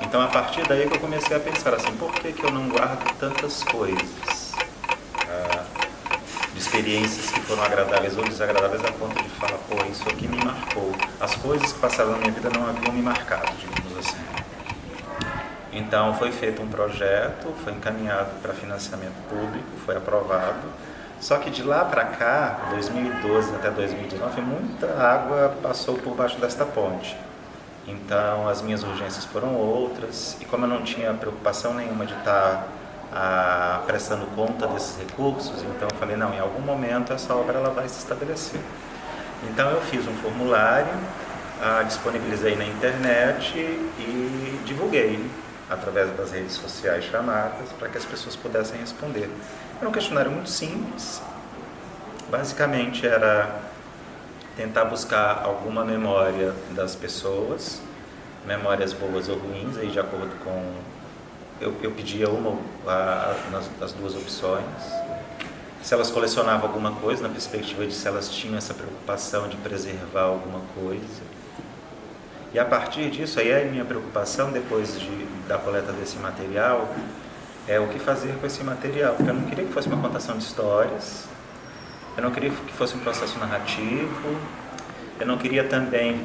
Então, a partir daí que eu comecei a pensar assim, por que eu não guardo tantas coisas? De experiências que foram agradáveis ou desagradáveis a ponto de falar, pô, isso aqui me marcou. As coisas que passaram na minha vida não haviam me marcado, digamos assim. Então, foi feito um projeto, foi encaminhado para financiamento público, foi aprovado. Só que de lá para cá, 2012 até 2019, muita água passou por baixo desta ponte. Então, as minhas urgências foram outras, e como eu não tinha preocupação nenhuma de estar prestando conta desses recursos, então eu falei, não, em algum momento essa obra ela vai se estabelecer. Então, eu fiz um formulário, disponibilizei na internet e divulguei através das redes sociais chamadas para que as pessoas pudessem responder. Era um questionário muito simples, basicamente era tentar buscar alguma memória das pessoas, memórias boas ou ruins, aí de acordo com... Eu pedia nas duas opções, se elas colecionavam alguma coisa, na perspectiva de se elas tinham essa preocupação de preservar alguma coisa. E a partir disso, aí a minha preocupação, depois da coleta desse material, é o que fazer com esse material, porque eu não queria que fosse uma contação de histórias, eu não queria que fosse um processo narrativo, eu não queria também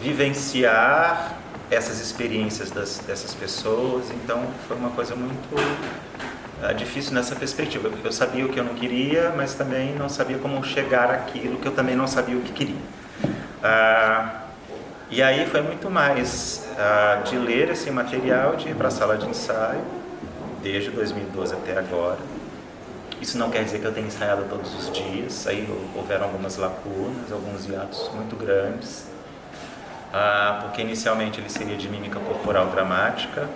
vivenciar essas experiências dessas pessoas, então foi uma coisa muito difícil nessa perspectiva. Eu sabia o que eu não queria, mas também não sabia como chegar àquilo que eu também não sabia o que queria. E aí foi muito mais de ler esse material, de ir para a sala de ensaio, desde 2012 até agora. Isso não quer dizer que eu tenha ensaiado todos os dias, aí houveram algumas lacunas, alguns hiatos muito grandes, porque inicialmente ele seria de mímica corporal dramática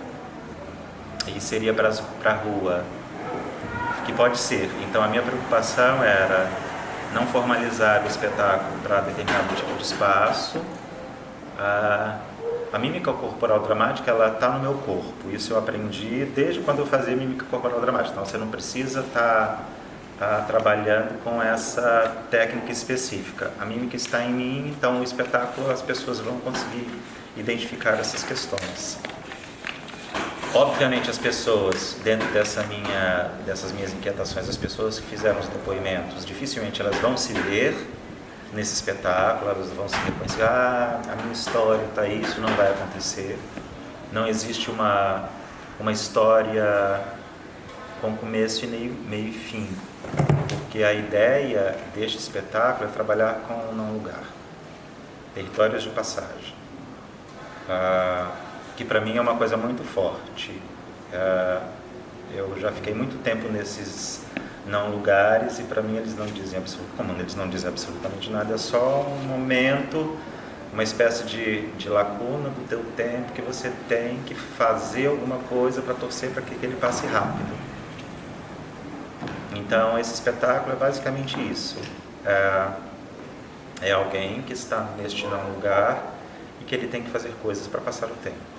e seria para a rua, que pode ser. Então a minha preocupação era não formalizar o espetáculo para determinado tipo de espaço. A mímica corporal dramática, ela está no meu corpo. Isso eu aprendi desde quando eu fazia mímica corporal dramática. Então, você não precisa estar trabalhando com essa técnica específica. A mímica está em mim, então, no espetáculo, as pessoas vão conseguir identificar essas questões. Obviamente, as pessoas, dentro dessas minhas inquietações, as pessoas que fizeram os depoimentos, dificilmente elas vão se ver nesse espetáculo, elas vão se reconhecer, a minha história está aí, isso não vai acontecer. Não existe uma história com começo e meio e fim, porque a ideia deste espetáculo é trabalhar com um não lugar, territórios de passagem, que para mim é uma coisa muito forte. Eu já fiquei muito tempo nesses não lugares, e para mim eles não dizem absolutamente nada, é só um momento, uma espécie de lacuna do teu tempo que você tem que fazer alguma coisa para torcer para que ele passe rápido. Então esse espetáculo é basicamente isso, é alguém que está neste não lugar e que ele tem que fazer coisas para passar o tempo.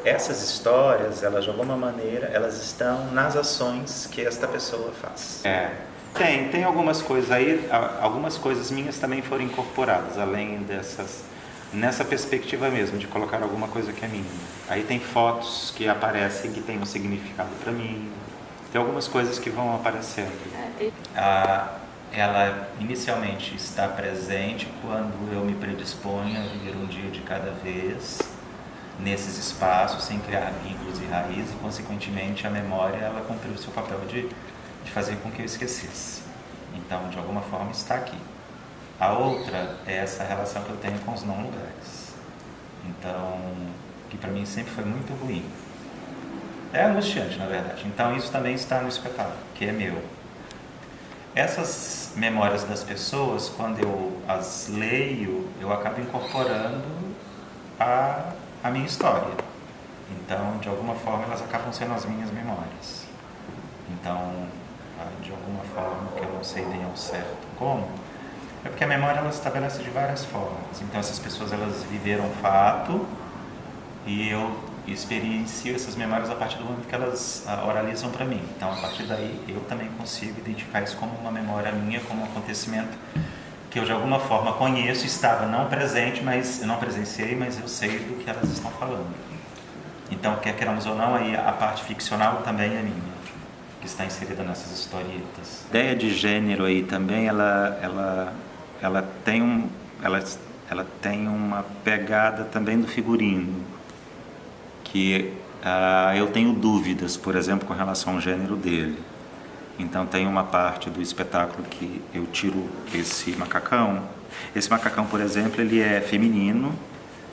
Essas histórias, elas de alguma maneira, elas estão nas ações que esta pessoa faz. Tem algumas coisas aí, algumas coisas minhas também foram incorporadas, além nessa perspectiva mesmo, de colocar alguma coisa que é minha. Aí tem fotos que aparecem que tem um significado para mim, tem algumas coisas que vão aparecendo. Ela inicialmente está presente quando eu me predisponho a viver um dia de cada vez, nesses espaços, sem criar vínculos e raízes, e consequentemente a memória ela cumpriu o seu papel de fazer com que eu esquecesse. Então, de alguma forma, está aqui. A outra é essa relação que eu tenho com os não lugares. Então, que para mim sempre foi muito ruim. É angustiante, na verdade. Então, isso também está no espetáculo, que é meu. Essas memórias das pessoas, quando eu as leio, eu acabo incorporando a minha história. Então, de alguma forma, elas acabam sendo as minhas memórias. Então, de alguma forma, que eu não sei bem ao certo como, é porque a memória ela se estabelece de várias formas. Então, essas pessoas elas viveram um fato e eu experiencio essas memórias a partir do momento que elas oralizam para mim. Então, a partir daí, eu também consigo identificar isso como uma memória minha, como um acontecimento que eu de alguma forma conheço, estava não presente, mas eu não presenciei, mas eu sei do que elas estão falando. Então, quer queiramos ou não, aí a parte ficcional também é minha, que está inserida nessas historietas. A ideia de gênero aí também, ela tem uma pegada também do figurino, que eu tenho dúvidas, por exemplo, com relação ao gênero dele. Então tem uma parte do espetáculo que eu tiro esse macacão. Esse macacão, por exemplo, ele é feminino,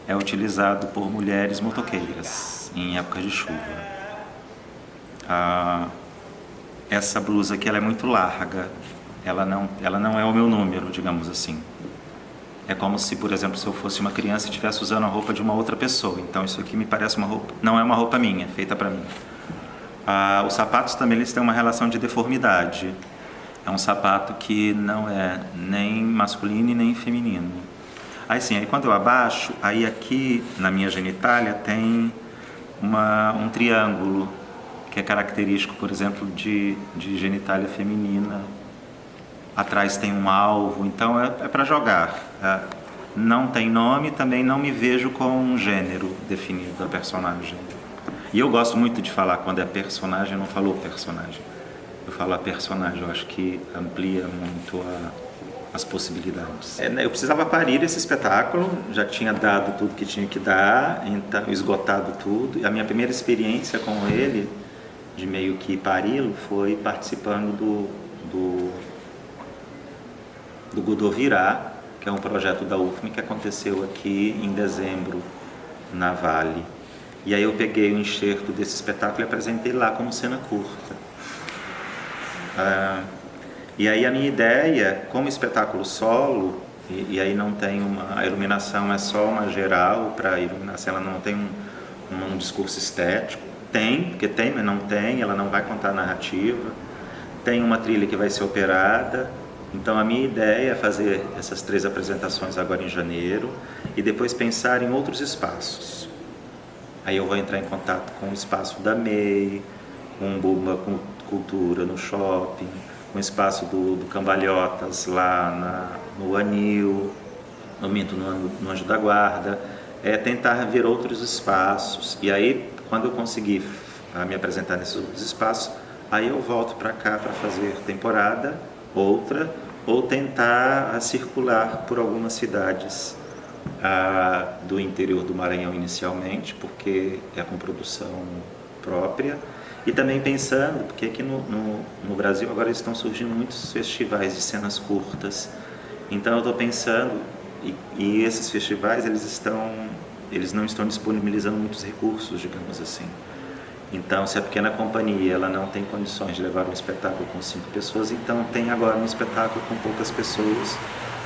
é utilizado por mulheres motoqueiras em época de chuva. Essa blusa aqui ela é muito larga, ela não é o meu número, digamos assim. É como se, por exemplo, se eu fosse uma criança e estivesse usando a roupa de uma outra pessoa. Então isso aqui me parece uma roupa, não é uma roupa minha, feita para mim. Os sapatos também eles têm uma relação de deformidade. É um sapato que não é nem masculino e nem feminino. Aí quando eu abaixo, aí aqui na minha genitália tem um triângulo, que é característico, por exemplo, de genitália feminina. Atrás tem um alvo, então é para jogar. Não tem nome, também não me vejo com um gênero definido da personagem. E eu gosto muito de falar quando é personagem, eu não falo personagem. Eu falo a personagem, eu acho que amplia muito as possibilidades. Eu precisava parir esse espetáculo, já tinha dado tudo que tinha que dar, então esgotado tudo. E a minha primeira experiência com ele, de meio que pari-lo, foi participando do Godot Virá, que é um projeto da UFM que aconteceu aqui em dezembro, na Vale. E aí eu peguei o enxerto desse espetáculo e apresentei lá como cena curta. E aí a minha ideia, como espetáculo solo, e aí não tem a iluminação é só uma geral para iluminação, ela não tem um discurso estético. Tem, porque tem, mas não tem, ela não vai contar narrativa. Tem uma trilha que vai ser operada. Então a minha ideia é fazer essas 3 apresentações agora em janeiro e depois pensar em outros espaços. Aí eu vou entrar em contato com o espaço da MEI, com o Bumba Cultura no shopping, com o espaço do Cambalhotas lá no Anil, no Anjo da Guarda. Tentar ver outros espaços. E aí, quando eu conseguir me apresentar nesses outros espaços, aí eu volto para cá para fazer temporada, outra, ou tentar circular por algumas cidades do interior do Maranhão inicialmente, porque é com produção própria, e também pensando, porque aqui no Brasil agora estão surgindo muitos festivais de cenas curtas, então eu estou pensando, e esses festivais eles não estão disponibilizando muitos recursos, digamos assim. Então, se a pequena companhia ela não tem condições de levar um espetáculo com 5 pessoas, então tem agora um espetáculo com poucas pessoas,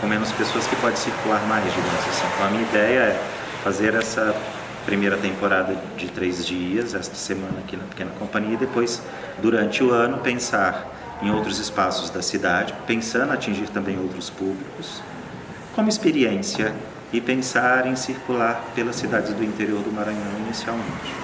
com menos pessoas, que pode circular mais, digamos assim. Então, a minha ideia é fazer essa primeira temporada de 3 dias, esta semana aqui na pequena companhia, e depois, durante o ano, pensar em outros espaços da cidade, pensando em atingir também outros públicos, como experiência, e pensar em circular pelas cidades do interior do Maranhão inicialmente.